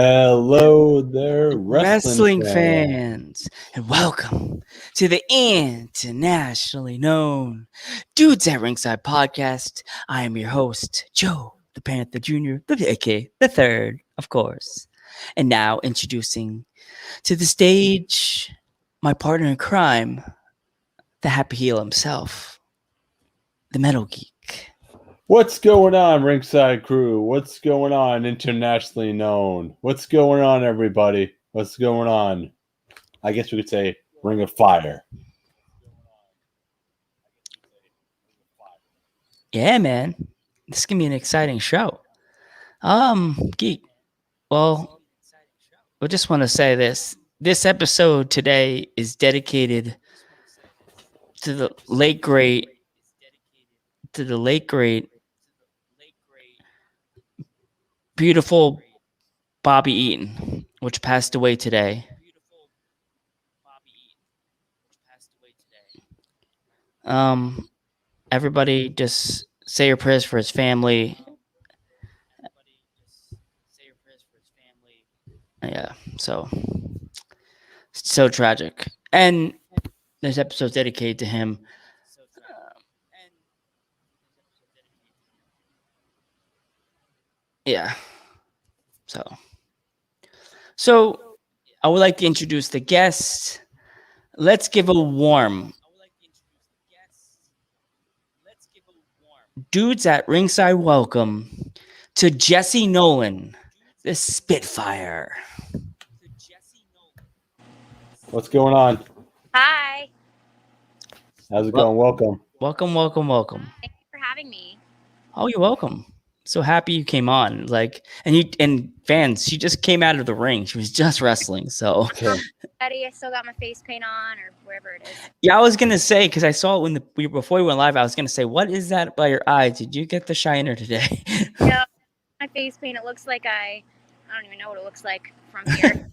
Hello there, Wrestling fans. fans, and welcome to the internationally known Dudes at Ringside podcast. I am your host, Joe the Panther Jr., aka the third, of course. And now introducing to the stage my partner in crime, the happy heel himself, the Metal Geek. What's going on, Ringside Crew? What's going on, internationally known? What's going on, everybody? What's going on? I guess we could say Ring of Fire. Yeah, man, this is gonna be an exciting show. Geek. Well, I just want to say this. This episode today is dedicated to the late great, beautiful Bobby Eaton, which passed away today. Everybody just say your prayers for his family. Yeah, so tragic. And this episode's dedicated to him. Yeah. So I would like to introduce the guest. Let's give a warm Dudes at Ringside welcome to Jessie Nolan, the Spitfire. What's going on? Hi. How's it going? Welcome. Welcome. Thank you for having me. Oh, you're welcome. So happy you came on. And fans, she just came out of the ring. She was just wrestling. So Betty, I still got my face paint on, or wherever it is. Yeah, I was gonna say, because I saw it before we went live. I was gonna say, what is that by your eye? Did you get the shiner today? No, my face paint. It looks like I don't even know what it looks like from here.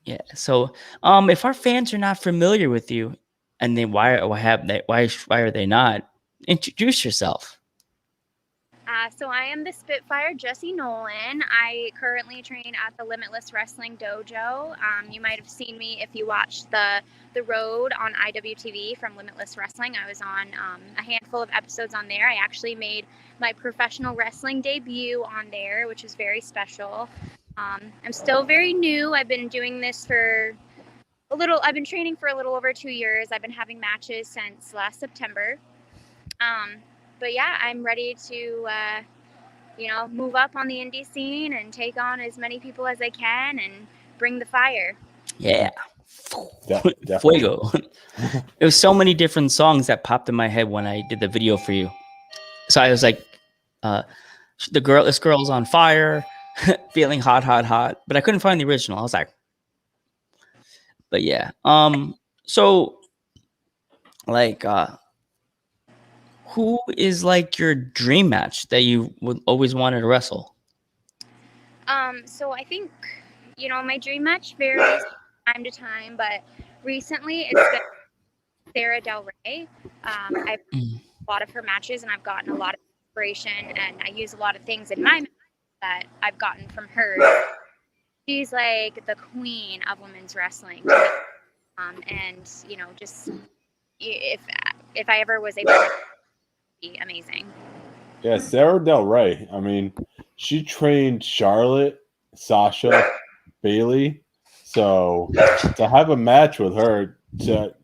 Yeah. So, if our fans are not familiar with you, and then why are they not? Introduce yourself. So I am the Spitfire Jessie Nolan. I currently train at the Limitless Wrestling Dojo. You might have seen me if you watched the Road on IWTV from Limitless Wrestling. I was on a handful of episodes on there. I actually made my professional wrestling debut on there, which is very special. I'm still very new. I've been doing this for I've been training for a little over 2 years. I've been having matches since last September. But yeah, I'm ready to, move up on the indie scene and take on as many people as I can and bring the fire. Yeah. Definitely. Fuego. There was so many different songs that popped in my head when I did the video for you. So I was like, this girl's on fire, feeling hot. But I couldn't find the original. I was like, but yeah. So like, who is like your dream match that you would always wanted to wrestle? So I think, my dream match varies time to time, but recently it's been Sarah Del Rey. I've a lot of her matches and I've gotten a lot of inspiration, and I use a lot of things in my match that I've gotten from her. She's like the queen of women's wrestling. And just if I ever was able to, be amazing. Yeah, Sarah Del Rey. I mean, she trained Charlotte, Sasha, Bailey. So to have a match with her,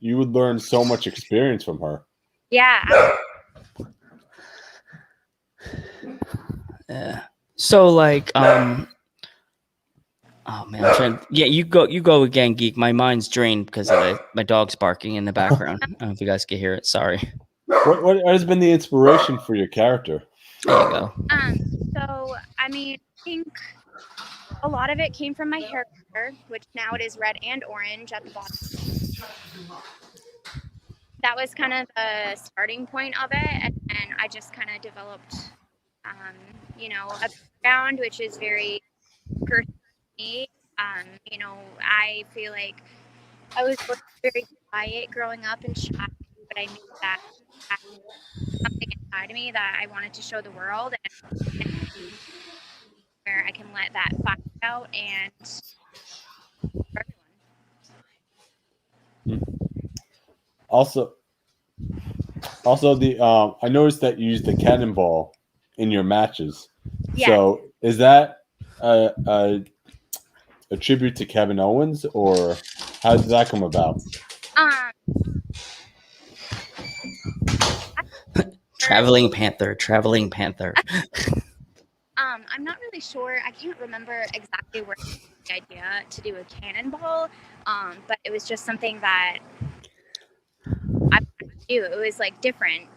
you would learn so much experience from her. Yeah. Yeah. So like, oh man, you go again, Geek. My mind's drained because my dog's barking in the background. I don't know if you guys can hear it. Sorry. What has been the inspiration for your character? There you go. So I mean, I think a lot of it came from my hair color, which now it is red and orange at the bottom. That was kind of the starting point of it, and I just kind of developed, a background which is very personal to me. I feel like I was very quiet growing up and shy, but I knew that I had something inside of me that I wanted to show the world, and where I can let that fire out and for everyone. Also, the I noticed that you use the cannonball in your matches. Yeah. So is that a tribute to Kevin Owens, or how did that come about? Traveling Panther. I'm not really sure. I can't remember exactly where the idea to do a cannonball, but it was just something that I knew. It was like different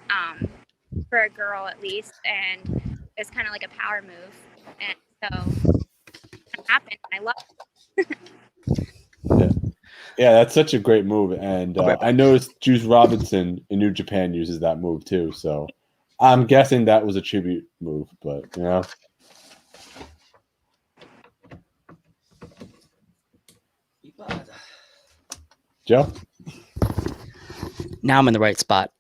for a girl at least, and it's kind of like a power move, and so it happened. I love Yeah. Yeah, that's such a great move, and I noticed Juice Robinson in New Japan uses that move too. So I'm guessing that was a tribute move, but you know. Joe? Now I'm in the right spot.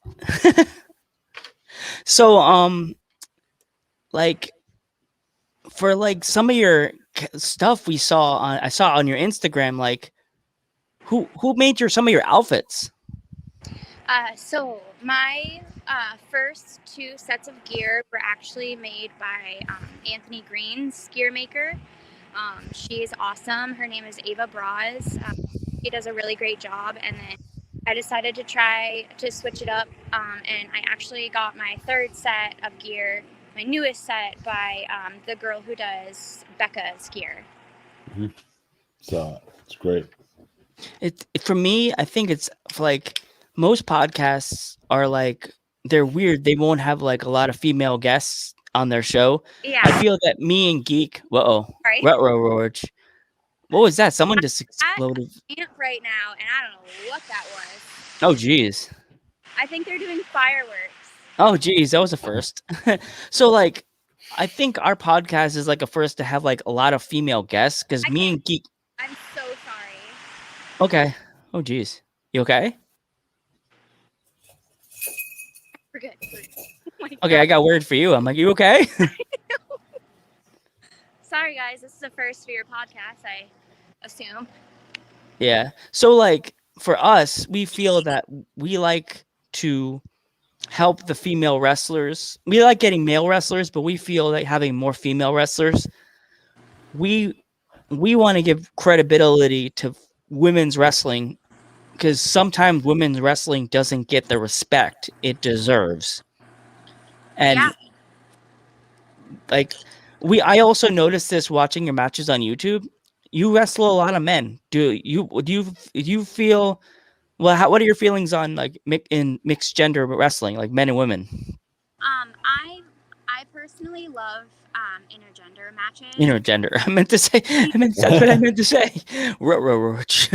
So, like, for like some of your stuff I saw on your Instagram, like, who made some of your outfits? So my first 2 sets of gear were actually made by Anthony Green's gear maker. She's awesome. Her name is Ava Braz. She does a really great job. And then I decided to try to switch it up. And I actually got my 3rd set of gear, my newest set, by the girl who does Becca's gear. Mm-hmm. So it's great. For me, I think it's like most podcasts are like, they're weird. They won't have like a lot of female guests on their show. Yeah. I feel that me and Geek, Right. Roach. What was that? Someone just exploded. Amp right now, and I don't know what that was. Oh, geez. I think they're doing fireworks. Oh, geez, that was a first. So, like, I think our podcast is like a first to have like a lot of female guests because me and Geek. I'm so sorry. Okay. Oh, geez. You okay? We're good. Okay, I got word for you. I'm like, you okay? Sorry, guys. This is the first for your podcast, I assume. Yeah. So, like, for us, we feel that we like to help the female wrestlers. We like getting male wrestlers, but we feel like having more female wrestlers. We want to give credibility to women's wrestling because sometimes women's wrestling doesn't get the respect it deserves. And like I also noticed this watching your matches on YouTube. You wrestle a lot of men. Do you feel what are your feelings on like in mixed gender wrestling, like men and women? I personally love intergender matches. Intergender. That's what I meant to say. Roach.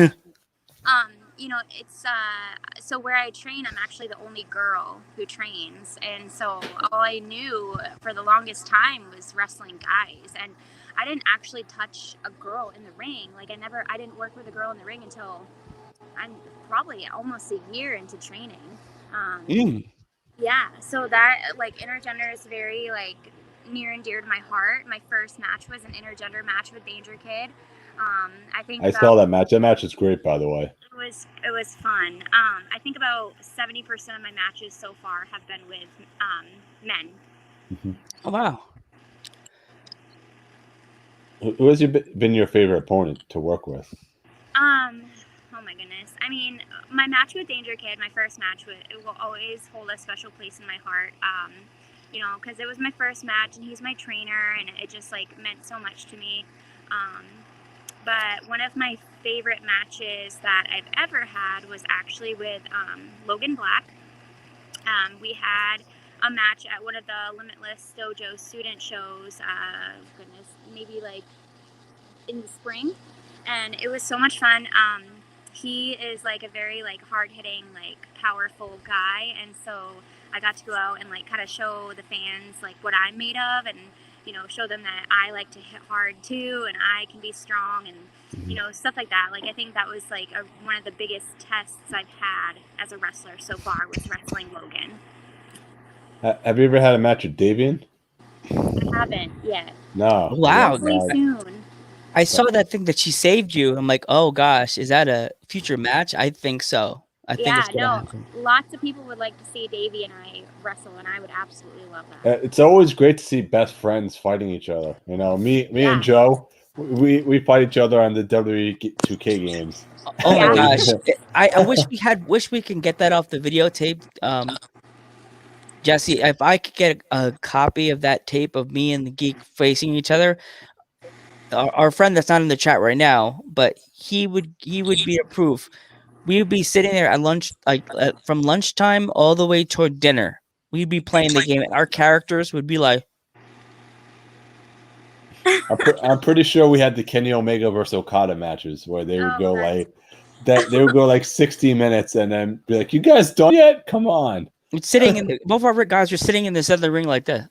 You know, it's so where I train, I'm actually the only girl who trains, and so all I knew for the longest time was wrestling guys, and I didn't actually touch a girl in the ring. Like I didn't work with a girl in the ring until I'm probably almost a year into training. Yeah, so that like intergender is very like near and dear to my heart. My first match was an intergender match with Danger Kid. I saw that match. That match is great, by the way. It was fun. I think about 70% of my matches so far have been with men. Mm-hmm. Oh wow! Who has been your favorite opponent to work with? Oh my goodness. I mean, my match with Danger Kid, my first match, it will always hold a special place in my heart. You know, because it was my first match, and he's my trainer, and it just like meant so much to me. But one of my favorite matches that I've ever had was actually with Logan Black. We had a match at one of the Limitless Dojo student shows, maybe like in the spring. And it was so much fun. He is like a very like hard-hitting, like powerful guy. And so I got to go out and like kind of show the fans like what I'm made of, and you know, show them that I like to hit hard too, and I can be strong, and you know, stuff like that. Like I think that was like one of the biggest tests I've had as a wrestler so far was wrestling Logan. Have you ever had a match with Davian? I've haven't yet. No. Wow. Hopefully no. soon. I saw that thing that she saved you. I'm like, oh gosh, is that a future match? I think so. I think it's gonna happen. Lots of people would like to see Davey and I wrestle, and I would absolutely love that. It's always great to see best friends fighting each other. You know, me and Joe, we fight each other on the WWE 2K games. Oh my Yeah. gosh, I wish we can get that off the videotape. Jesse, if I could get a copy of that tape of me and the geek facing each other, our friend that's not in the chat right now, but he would be a proof. We would be sitting there at lunch, like from lunchtime all the way toward dinner. We'd be playing the game, and our characters would be like. I'm pretty sure we had the Kenny Omega versus Okada matches where they would go like that. They would go like 60 minutes and then be like, "You guys done yet? Come on!" Sitting in both our guys are sitting in the center of the ring like that.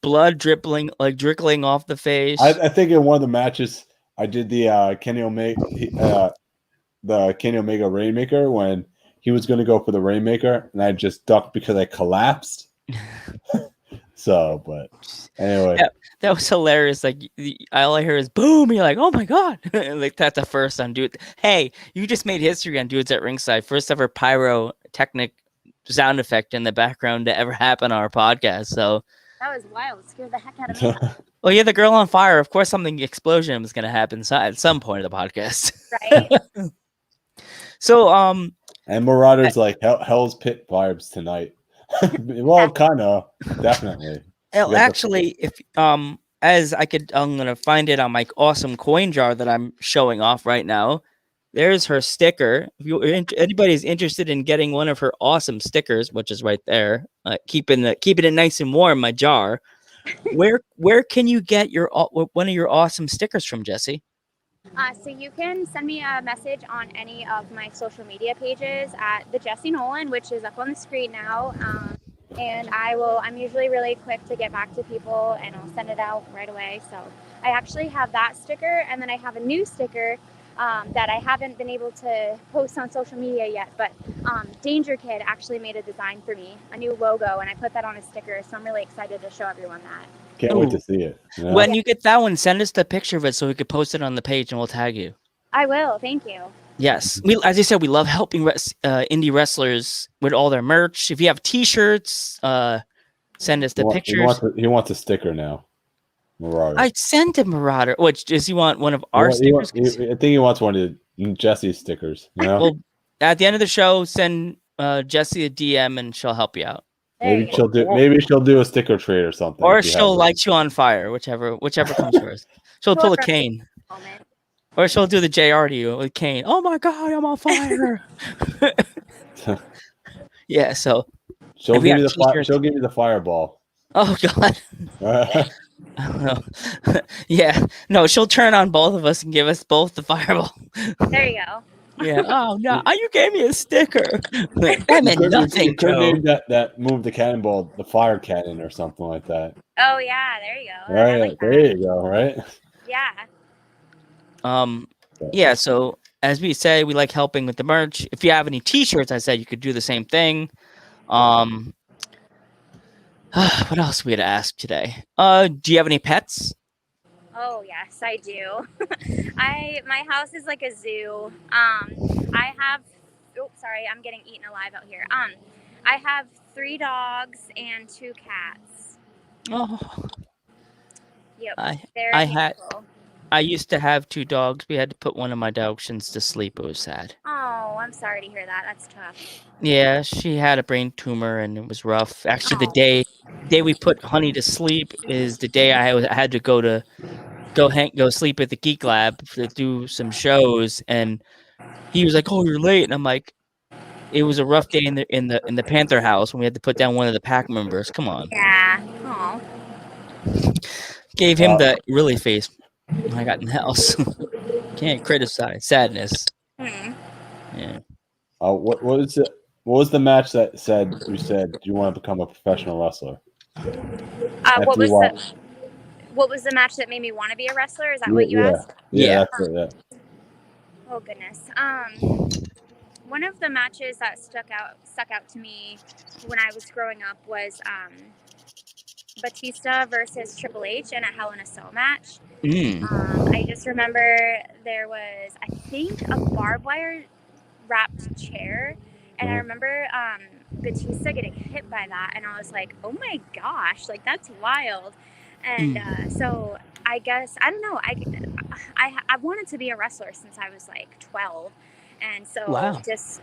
Blood dribbling, like trickling off the face. I think in one of the matches I did the Kenny Omega Rainmaker when he was going to go for the Rainmaker, and I just ducked because I collapsed. So, but anyway, that was hilarious. Like all I hear is boom. You're like, oh my god! Like that's the first on dude. Hey, you just made history on Dudes at Ringside. First ever pyrotechnic sound effect in the background to ever happen on our podcast. So that was wild. It scared the heck out of me. Well, yeah, the girl on fire. Of course, something explosion was going to happen at some point of the podcast. Right. So, and Marauder's like Hell's Pit vibes tonight. Well, kind of, definitely. Actually, if as I could, I'm gonna find it on my awesome coin jar that I'm showing off right now. There's her sticker. If anybody's interested in getting one of her awesome stickers, which is right there, keeping it nice and warm, my jar. Where can you get one of your awesome stickers from, Jesse? So you can send me a message on any of my social media pages at the Jessie Nolan, which is up on the screen now. And I'm usually really quick to get back to people, and I'll send it out right away. So I actually have that sticker, and then I have a new sticker that I haven't been able to post on social media yet, but Danger Kid actually made a design for me, a new logo, and I put that on a sticker, so I'm really excited to show everyone that. Can't wait to see it. You know? When you get that one, send us the picture of it so we could post it on the page and we'll tag you. I will. Thank you. Yes. As I said, we love helping indie wrestlers with all their merch. If you have T-shirts, send us the pictures. He wants a sticker now. Marauder. I sent him Marauder. Which does he want one of our stickers? I think he wants one of Jesse's stickers. You know? Well, at the end of the show, send Jessie a DM and she'll help you out. Maybe she'll do a sticker trade or something. Or she'll light you on fire, whichever comes first. She'll pull a cane. Or she'll do the JR to you with cane. Oh my god, I'm on fire. Yeah, so she'll give you the fireball. Oh god. I don't know. Yeah. No, she'll turn on both of us and give us both the fireball. There you go. Yeah. Oh no! You gave me a sticker. That meant nothing. You could name that move the cannonball, the fire cannon, or something like that. Oh yeah, there you go. Right, like there you go. Right. Yeah. Yeah. So as we say, we like helping with the merch. If you have any T-shirts, I said you could do the same thing. What else we had to ask today? Do you have any pets? Oh yes, I do. My house is like a zoo. I have. Oh, sorry, I'm getting eaten alive out here. I have 3 dogs and 2 cats. Oh. Yep. I used to have 2 dogs. We had to put one of my dachshunds to sleep. It was sad. Oh, I'm sorry to hear that. That's tough. Yeah, she had a brain tumor and it was rough. Actually, the day we put Honey to sleep is the day I had to go sleep at the Geek Lab to do some shows, and he was like, "Oh, you're late," and I'm like, "It was a rough day in the Panther house when we had to put down one of the pack members. Come on." Yeah. Oh. Gave him the really face. I got in the house. Can't criticize sadness. Yeah. What was the match that said you want to become a professional wrestler? What was the match that made me want to be a wrestler? Is that what you asked? Yeah. That's it, yeah. Oh goodness. One of the matches that stuck out to me when I was growing up was Batista versus Triple H in a Hell in a Cell match. Mm. I just remember there was, I think, a barbed wire wrapped chair, and I remember Batista getting hit by that, and I was like, oh my gosh, like that's wild. And so I guess, I don't know, I wanted to be a wrestler since I was like 12, and so Wow. just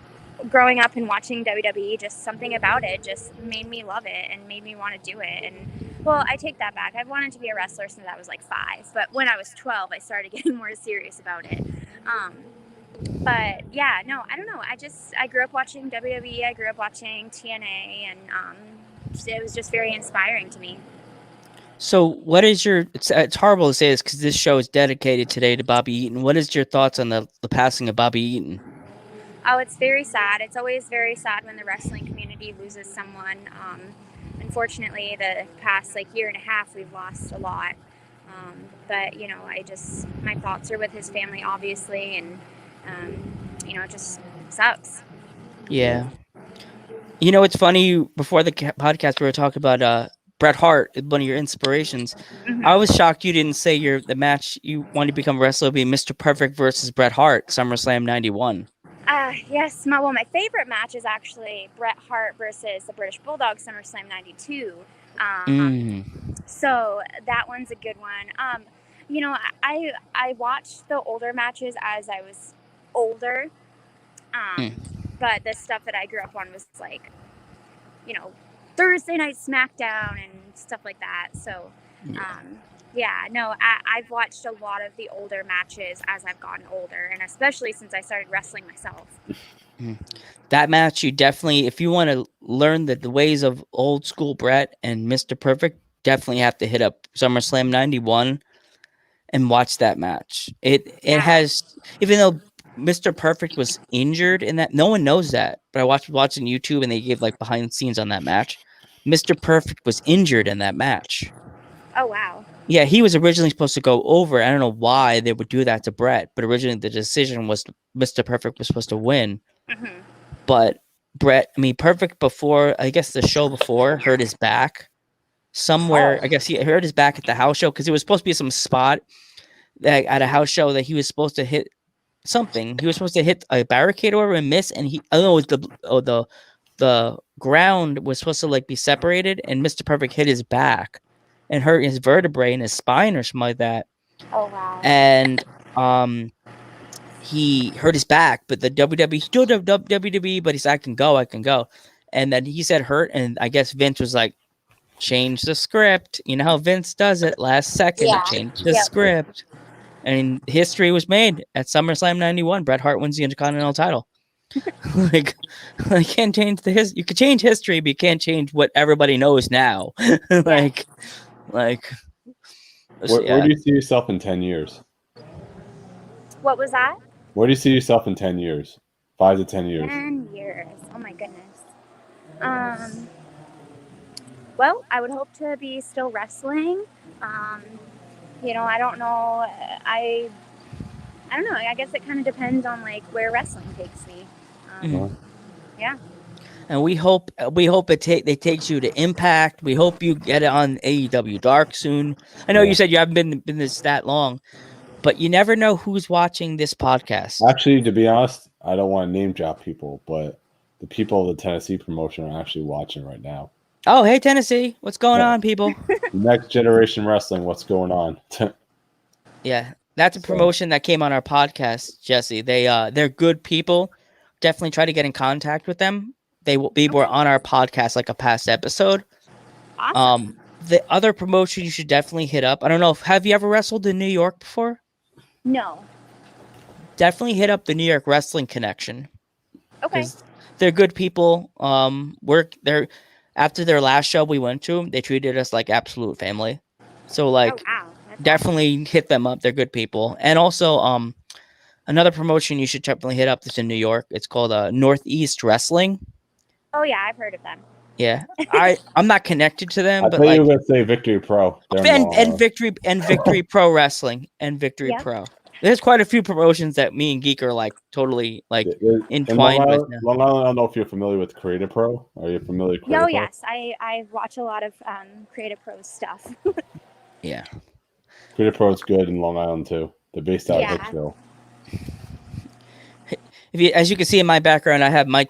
growing up and watching WWE, just something about it just made me love it and made me want to do it. And well, I take that back. I've wanted to be a wrestler since I was like 5, but when I was 12, I started getting more serious about it. But yeah, no, I don't know. I grew up watching WWE. I grew up watching TNA, and it was just very inspiring to me. So, what is your? It's horrible to say this because this show is dedicated today to Bobby Eaton. What is your thoughts on the passing of Bobby Eaton? Oh, it's very sad. It's always very sad when the wrestling community loses someone. Unfortunately, the past like year and a half, we've lost a lot. But you know, my thoughts are with his family, obviously, and you know, it just sucks. Yeah. You know, it's funny. Before the podcast, we were talking about Bret Hart, one of your inspirations. Mm-hmm. I was shocked you didn't say the match you wanted to become a wrestler would be Mr. Perfect versus Bret Hart, SummerSlam '91. Yes, my favorite match is actually Bret Hart versus the British Bulldog, SummerSlam '92. So that one's a good one. You know, I watched the older matches as I was older, but the stuff that I grew up on was like, you know, Thursday Night SmackDown and stuff like that. So, yeah, no, I've watched a lot of the older matches as I've gotten older, and especially since I started wrestling myself. That match, you definitely, if you want to learn the ways of old school Bret and Mr. Perfect, definitely have to hit up SummerSlam '91 and watch that match. It has, even though Mr. Perfect was injured in that, no one knows that, but I watching YouTube and they gave like behind the scenes on that match. Mr. Perfect was injured in that match. Oh, wow. Yeah, he was originally supposed to go over. I don't know why they would do that to Bret, but originally the decision was Mr. Perfect was supposed to win. Mm-hmm. But Perfect before, I guess the show before, hurt his back somewhere. I guess he hurt his back at the house show because it was supposed to be some spot that at a house show that he was supposed to hit something. He was supposed to hit a barricade or and miss, and I don't know, the ground was supposed to like be separated, and Mr. Perfect hit his back and hurt his vertebrae in his spine or something like that. Oh, wow. And he hurt his back, but the WWE still WWE, but he's I can go. And then he said hurt, and I guess Vince was like, change the script. You know how Vince does it last second, change the script. And history was made at SummerSlam '91. Bret Hart wins the Intercontinental title. like, I can't change you can change history, but you can't change what everybody knows now. Where do you see yourself in 10 years? What was that? Where do you see yourself in 10 years? 5 to 10 years? 10 years. Oh my goodness. Well, I would hope to be still wrestling. You know, I don't know. I don't know. I guess it kind of depends on like where wrestling takes me. Yeah. And we hope it takes you to Impact. We hope you get it on AEW Dark soon. I know you said you haven't been this that long, but you never know who's watching this podcast. Actually, to be honest, I don't want to name drop people, but the people of the Tennessee promotion are actually watching right now. Oh, hey Tennessee, what's going on, people? Next Generation Wrestling, what's going on? Yeah, that's a promotion that came on our podcast, Jesse. They're good people. Definitely try to get in contact with them. They were on our podcast like a past episode. Awesome. The other promotion you should definitely hit up. I don't know, have you ever wrestled in New York before? No. Definitely hit up the New York Wrestling Connection. Okay. They're good people. After their last show we went to, they treated us like absolute family. So definitely hit them up. They're good people. And also, another promotion you should definitely hit up that's in New York. It's called Northeast Wrestling. Oh yeah, I've heard of them. Yeah, I'm not connected to them, I thought you were gonna say Victory Pro. And Victory Pro Wrestling and Victory Pro. There's quite a few promotions that me and Geek are like totally like In entwined with now. Long Island, I don't know if you're familiar with Creative Pro. Are you familiar with Creative Oh Pro? yes, I watch a lot of Creative Pros stuff. Yeah. Creative Pro is good in Long Island too. They're based out Yeah. of Hicksville. As you can see in my background, I have my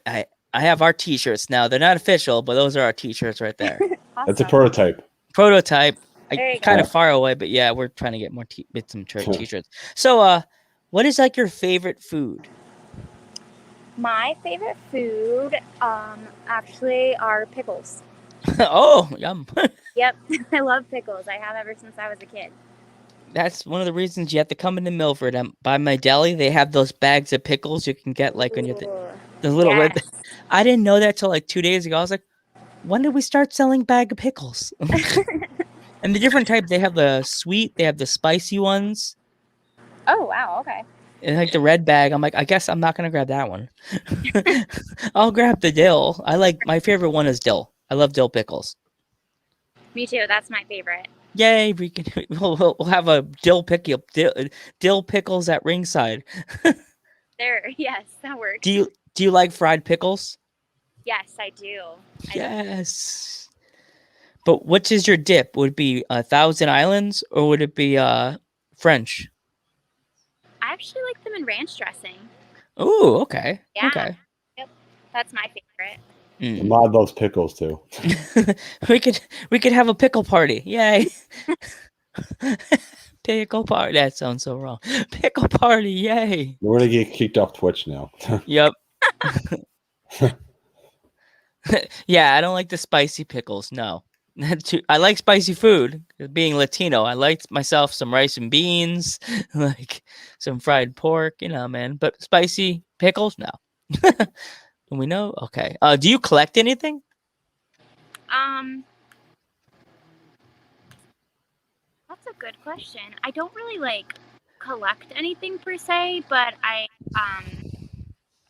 I have our t-shirts now. They're not official, but those are our t-shirts right there. That's a Awesome. prototype. Prototype. There you Kind go. of far away, but yeah, we're trying to get more get some t-shirts. So, what is like your favorite food? My favorite food, actually, are pickles. Oh, yum. Yep, I love pickles. I have ever since I was a kid. That's one of the reasons you have to come into Milford. By my deli, they have those bags of pickles you can get like when you're the little red. Yes. I didn't know that till like 2 days ago. I was like, when did we start selling bag of pickles? And the different types, they have the sweet, they have the spicy ones. Oh wow, okay. And like the red bag, I'm like, I guess I'm not gonna grab that one. I'll grab the dill. My favorite one is dill. I love dill pickles. Me too. That's my favorite. Yay! We'll have a dill pickles at ringside. There, yes, that works. Do you like fried pickles? Yes, I do. Yes. But which is your dip? Would it be Thousand Islands or would it be French? I actually like them in ranch dressing. Ooh, okay. Yeah. Okay. Yep, that's my favorite. A lot of those pickles too. we could have a pickle party. Yay. Pickle party. That sounds so wrong. Pickle party. Yay. We're gonna get kicked off Twitch now. Yep. Yeah, I don't like the spicy pickles. No. I like spicy food. Being Latino, I like myself some rice and beans, like some fried pork, man. But spicy pickles, no. We know? Okay. Do you collect anything? That's a good question. I don't really collect anything per se, but I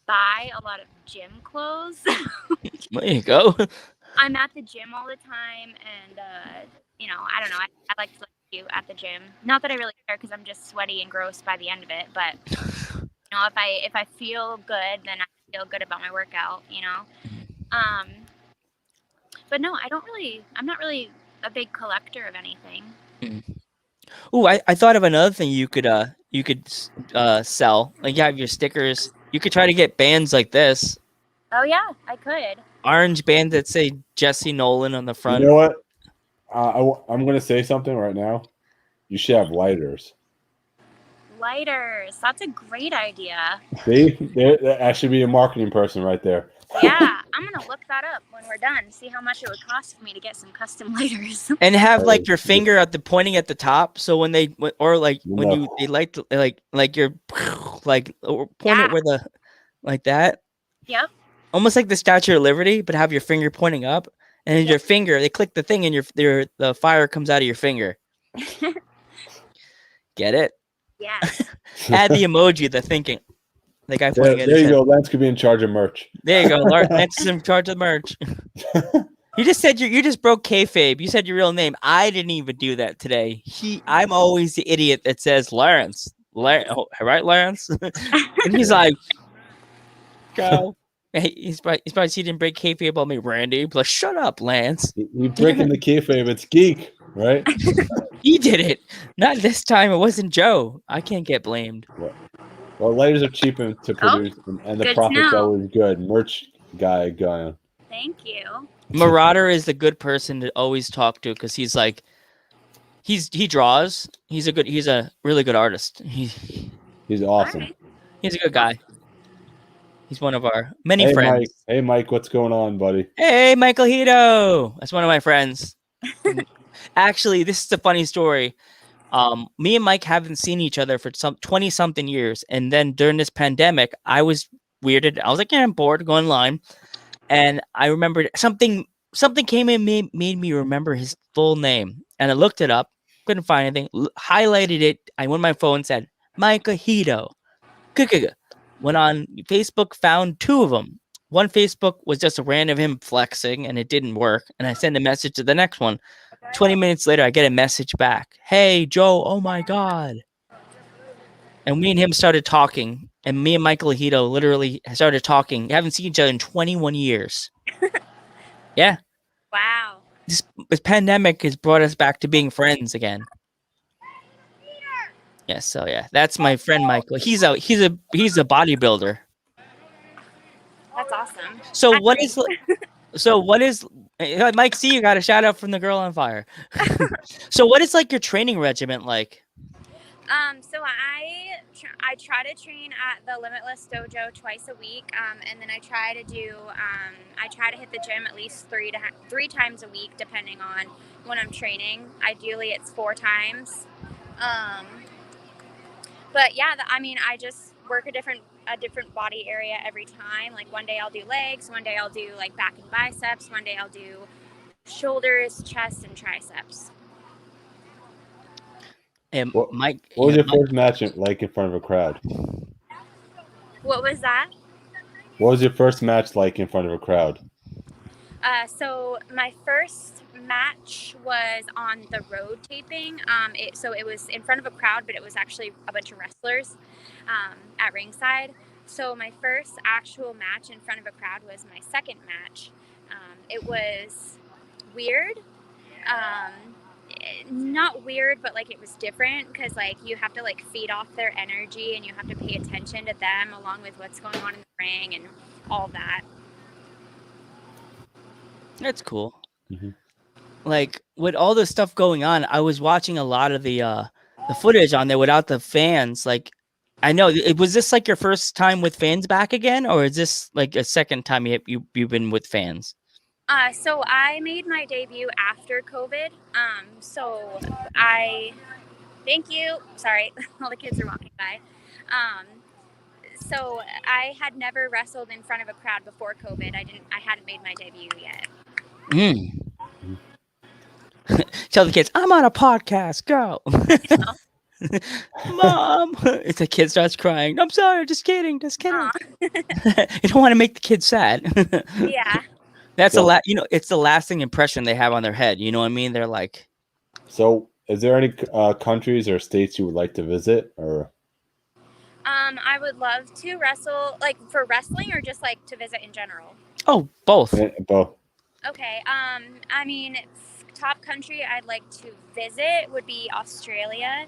buy a lot of gym clothes. There you go. I'm at the gym all the time, and I don't know. I like to look cute at the gym. Not that I really care, because I'm just sweaty and gross by the end of it. But if I feel good, then I feel good about my workout. But no, I'm not really a big collector of anything. Ooh, I thought of another thing you could sell. Like you have your stickers. You could try to get bands like this. Oh yeah, I could. Orange band that say Jessie Nolan on the front. You know what? I'm gonna say something right now. You should have lighters. Lighters. That's a great idea. See, that should be a marketing person right there. Yeah, I'm gonna look that up when we're done. See how much it would cost for me to get some custom lighters. And have like your finger pointing at the top, so when they light like you're like point it where the like that. Yep. Almost like the Statue of Liberty, but have your finger pointing up, and then your finger. They click the thing, and the fire comes out of your finger. Get it? Yeah. Add the emoji, the thinking. The guy pointing at there his you head. go. Lance could be in charge of merch. There you go. Lance is in charge of merch. You just said you just broke kayfabe. You said your real name. I didn't even do that today. I'm always the idiot that says Lawrence. Right, Lawrence? And he's like, go. He's probably he didn't break kayfabe about me, Randy. Like, shut up, Lance. You breaking the kayfabe? It's Geek, right? He did it. Not this time. It wasn't Joe. I can't get blamed. Well, lighters are cheap to produce, and the profit's always good. Merch guy going. Thank you. Marauder is the good person to always talk to because he's like, he draws. He's a really good artist. He's awesome. Right. He's a good guy. He's one of our many friends. Hey, Mike, what's going on, buddy? Hey, Michael Hito. That's one of my friends. Actually, this is a funny story. Me and Mike haven't seen each other for 20-something years. And then during this pandemic, I was weirded. I was like, yeah, I'm bored, going online. And I remembered something came in, made me remember his full name. And I looked it up, couldn't find anything, highlighted it. I went on my phone and said, Michael Hito. Went on Facebook, found two of them. One Facebook was just a random him flexing, and it didn't work. And I sent a message to the next one. 20 minutes later, I get a message back. Hey, Joe, oh my God. and me and him started talking, and me and Michael Hito literally started talking. Haven't seen each other in 21 years. Yeah. Wow. This pandemic has brought us back to being friends again. Yeah, so yeah, that's my friend Michael. He's a bodybuilder. That's awesome. So what is Mike C, you got a shout out from the girl on fire. So what is like your training regimen like? So I try to train at the Limitless Dojo twice a week, and then I try to hit the gym at least three times a week, depending on when I'm training. Ideally, it's 4 times. But yeah, I just work a different body area every time. Like one day I'll do legs, one day I'll do like back and biceps, one day I'll do shoulders, chest, and triceps. And What Mike, was your first match like in front of a crowd? What was that? What was your first match like in front of a crowd? So my first match was on the road taping. It was in front of a crowd, but it was actually a bunch of wrestlers at ringside. So my first actual match in front of a crowd was my second match. It was weird. Not weird, but like it was different because like you have to like feed off their energy and you have to pay attention to them along with what's going on in the ring and all that. that's cool. Mm-hmm. Like with all this stuff going on, I was watching a lot of the footage on there without the fans. Like, I know was this like your first time with fans back again, or is this like a second time you've been with fans? So I made my debut after COVID. Thank you. Sorry, all the kids are walking by. So I had never wrestled in front of a crowd before COVID. I hadn't made my debut yet. Tell the kids, I'm on a podcast. Go. Mom. If the kid starts crying, I'm sorry, just kidding. You don't want to make the kid sad. Yeah. That's it's the lasting impression they have on their head. You know what I mean? They're like. So, is there any countries or states you would like to visit, or? I would love to wrestle, like for wrestling, or just like to visit in general. Oh, both. Both. Okay. Top country I'd like to visit would be Australia.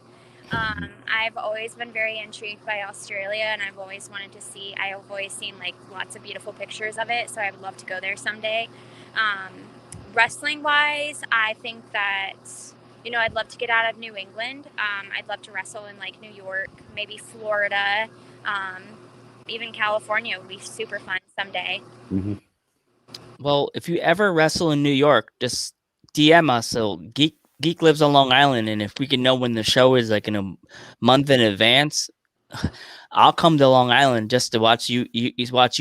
I've always been very intrigued by Australia, and I've always seen like lots of beautiful pictures of it, so I would love to go there someday. Wrestling wise, I think that, I'd love to get out of New England. I'd love to wrestle in like New York, maybe Florida, even California would be super fun someday. Mm-hmm. Well, if you ever wrestle in New York, just DM us. So Geek lives on Long Island, and if we can know when the show is like in a month in advance, I'll come to Long Island just to watch you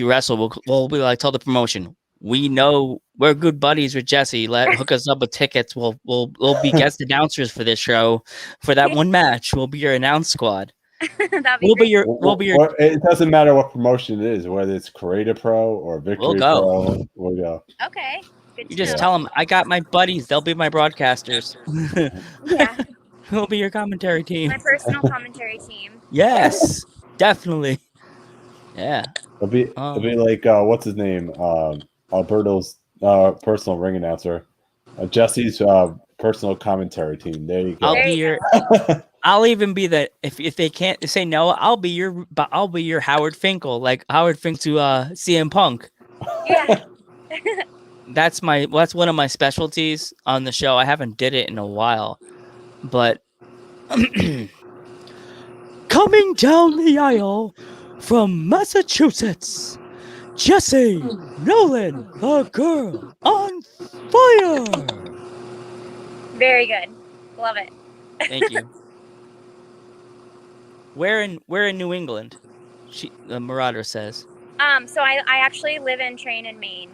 wrestle. We'll be like, tell the promotion, we know we're good buddies with Jessie. Hook us up with tickets. We'll be guest announcers for this show for that one match. We'll be your announce squad. We'll be your. It doesn't matter what promotion it is, whether it's Creator Pro or Victory Pro. We'll go. Okay. You just tell them I got my buddies. They'll be my broadcasters. Yeah. We'll be your commentary team. My personal commentary team. Yes, definitely. Yeah. It'll be like what's his name? Alberto's personal ring announcer. Jesse's personal commentary team. There you go. I'll even be the if they can't say no, I'll be your Howard Finkel, like Howard Finkel to CM Punk. Yeah. That's one of my specialties on the show. I haven't did it in a while, but coming down the aisle from Massachusetts, Jessie Nolan, the girl on fire. Very good. Love it. Thank you. Where in New England? The Marauder says. So I actually live and train in Maine.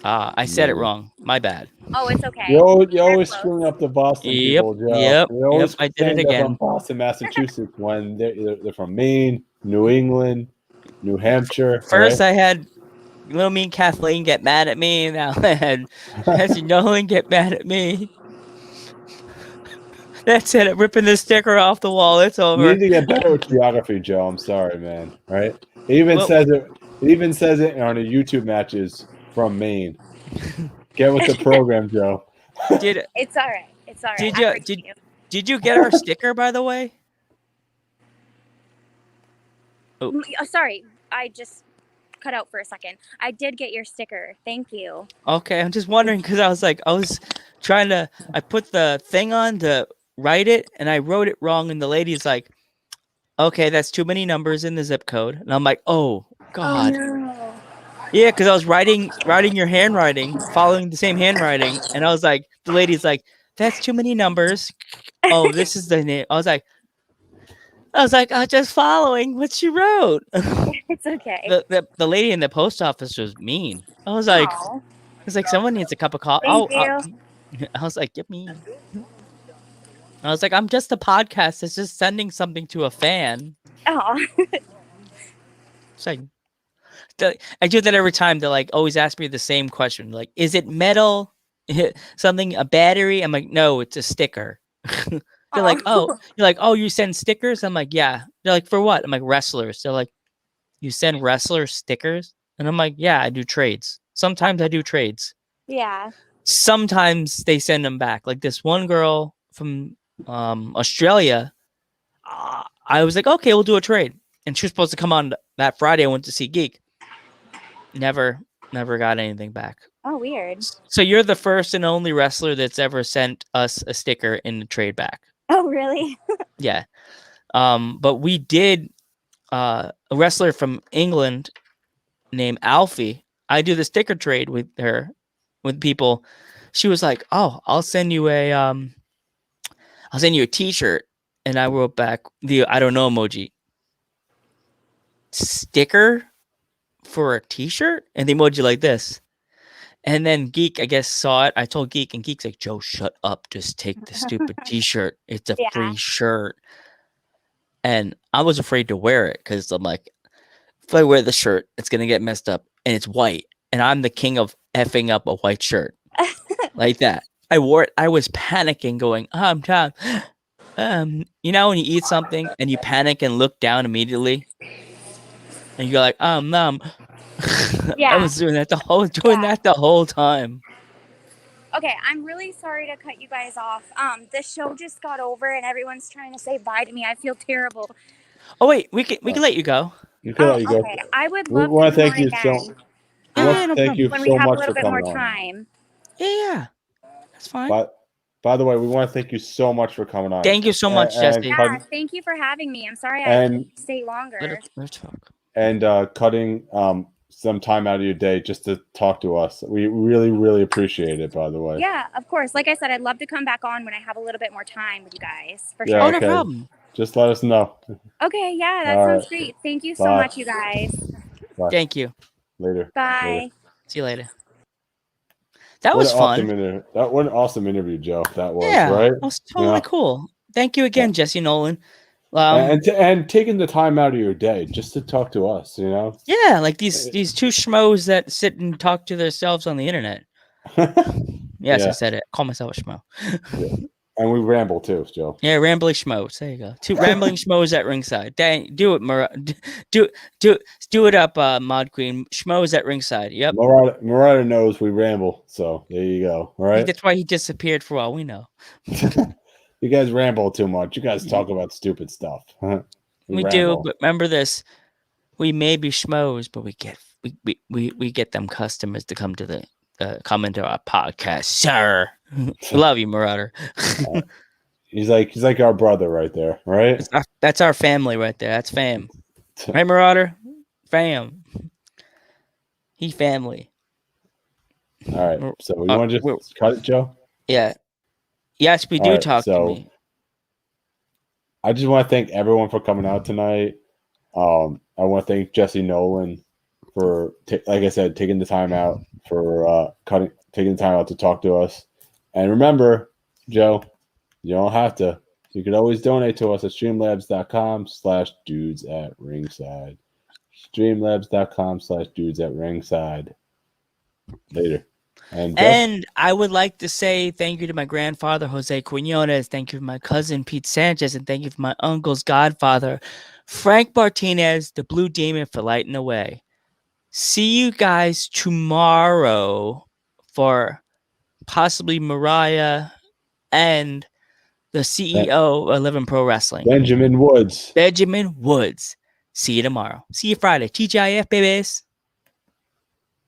I said it wrong. My bad. Oh, it's okay. You're always screwing up the Boston people, Joe. Yep. I did it again. From Boston, Massachusetts, when they're from Maine, New England, New Hampshire. First, right? I had little mean Kathleen get mad at me. Now I had Jessie Nolan get mad at me. That's it. Ripping the sticker off the wall. It's You over. need to get better with geography, Joe. I'm sorry, man. Right? It even Well- says it. It even says it on the YouTube matches from Maine. Get with the program, Joe. Did It's all right. It's all right. Did I you- forgive you. did you get our sticker, by the way? Oh, sorry, I just cut out for a second. I did get your sticker. Thank you. Okay, I'm just wondering because I was trying to. I put the thing on to write it, and I wrote it wrong, and the lady's like, "Okay, that's too many numbers in the zip code," and I'm like, "Oh God." no. Yeah, because I was writing your handwriting, following the same handwriting, and I was like, the lady's like, "That's too many numbers." Oh, this is the name. I was like, I'm just following what she wrote. It's okay. The lady in the post office was mean. I was like, Aw, someone needs a cup of coffee. thank you. I was like, get me. I was like, I'm just a podcast. It's just sending something to a fan. Oh, It's like, I do that every time. They like always ask me the same question. Like, is it metal? Something, a battery? I'm like, no, it's a sticker. They're like, oh, you're like, oh, you send stickers? I'm like, yeah. They're like, for what? I'm like, wrestlers. They're like, you send wrestlers stickers? And I'm like, yeah, I do trades. Sometimes I do trades. yeah. Sometimes they send them back. Like this one girl from Australia, I was like, okay, we'll do a trade. And she was supposed to come on that Friday. I went to see Geek. Never got anything back. Oh, weird. So you're the first and only wrestler that's ever sent us a sticker in the trade back. Oh, really? Yeah. But we did a wrestler from England named Alfie. I do the sticker trade with her, with people. She was like, "Oh, I'll send you a T-shirt," and I wrote back the I don't know emoji. Sticker for a T-shirt, and the emoji like this. And then Geek, I guess, saw it. I told Geek, and Geek's like, "Joe, shut up. Just take the stupid T-shirt. It's a Yeah. free shirt." And I was afraid to wear it because I'm like, if I wear the shirt, it's gonna get messed up, and it's white, and I'm the king of effing up a white shirt like that. I wore it. I was panicking, going, I'm Tom. You know when you eat something and you panic and look down immediately, and you're like, I Yeah. was doing that the whole time. Okay, I'm really sorry to cut you guys off. The show just got over and everyone's trying to say bye to me. I feel terrible. Oh wait, we can let you go. You can let you go. Okay. I would We love want to to come thank on you again. so. We want Yeah, to no thank problem. you when we so have a much little for bit more coming on. time. Yeah, that's fine. By the way, we want to thank you so much for coming on. Thank you so much, And Jesse. Yeah, thank you for having me. I'm sorry I And couldn't stay longer. Let's talk. and cutting some time out of your day just to talk to us. We really, really appreciate it, by the way. Yeah, of course. Like I said, I'd love to come back on when I have a little bit more time with you guys. For Yeah, Oh, sure. no okay. problem. Just let us know. Okay, yeah, that All sounds right. great. Thank you so Bye. much, you guys. Bye. Thank you. Later. Bye. See you later. That What was an fun. awesome interview. What an awesome interview, Joe. That was, Yeah, right? that was totally Yeah. cool. Thank you again, Jesse Nolan. And taking the time out of your day just to talk to us, you know? Yeah, like these two schmoes that sit and talk to themselves on the internet. Yes, I Yeah. said it. Call myself a schmo. And we ramble too, Joe. Yeah, rambling schmoes. There you go. Two rambling schmoes at ringside. Dang, do it, do it up, Mod Queen. Schmoes at ringside. Yep. Murata knows we ramble, so there you go. All right. That's why he disappeared for all we know. You guys ramble too much. You guys talk about stupid stuff. We do, but remember this: we may be schmoes, but we get them customers to come to come into our podcast, sir. Love you, Marauder. He's like our brother right there, right? That's our family right there. That's fam, right, Marauder? Fam. He family. All right. So we want to just cut it, Joe? Yeah. Yes, we do talk to me. I just want to thank everyone for coming out tonight. I want to thank Jesse Nolan for, like I said, taking the time out for taking the time out to talk to us. And remember, Joe, you don't have to. You can always donate to us at streamlabs.com/dudes@ringside. streamlabs.com/dudes@ringside. Later. And And I would like to say thank you to my grandfather, Jose Quinones. Thank you to my cousin, Pete Sanchez. And thank you to my uncle's godfather, Frank Martinez, the Blue Demon, for lighting the way. See you guys tomorrow for possibly Mariah and the CEO of 11 Pro Wrestling, Benjamin Woods. Benjamin Woods. See you tomorrow. See you Friday. TGIF, babies.